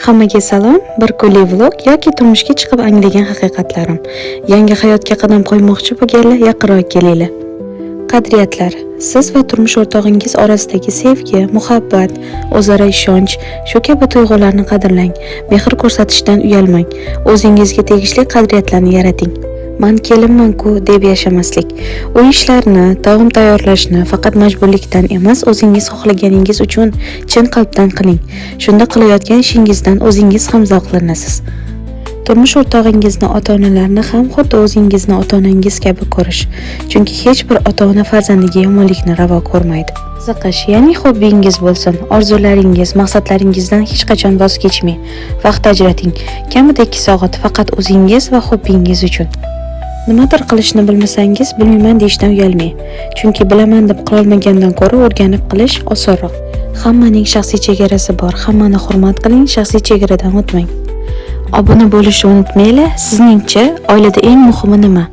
Hammaga salom, bir kunlik vlog yoki turmushga chiqib anglagan haqiqatlarim. Yangi hayotga qadam qo'ymoqchi bo'lganlar yaqinroq kelinglar. Qadriyatlar, siz va turmush o'rtog'ingiz orasidagi sevgi, muhabbat, o'zaro ishonch, shu kabi tuyg'ularni qadrlang. Mehr ko'rsatishdan uyalmang. O'zingizga tegishli qadriyatlarni yarating. Men kelinman-ku deb yashamaslik. Uy ishlarini, taom tayyorlashni faqat majburlikdan emas, o'zingiz xohlaganingiz uchun chin qalbdan qiling. Shunda qilayotgan ishingizdan o'zingiz ham zavqlanasiz. Turmush o'rtog'ingizni ota-onalarini ham xuddi o'zingizni ota-onangiz kabi ko'rish. Chunki hech bir ota-ona farzandiga yomonlikni ravo ko'rmaydi. Qiziqish, ya'ni hobbingiz bo'lsin, orzularingiz, maqsadlaringizdan hech qachon voz kechmang. Vaqt ajrating, kamida 2 soat faqat o'zingiz va hobbingiz uchun. Nimadir qilishni bilmasangiz, bilmayman deyishdan uyalmang. Chunki bilaman deb qilolmagandan ko'ra o'rganib qilish osonroq. Hammaning shaxsiy chegarasi bor. Hammani hurmat qiling, shaxsiy chegaradan o'tmang. Obuna bo'lishni unutmanglar. Sizningcha, oilada eng muhimi nima?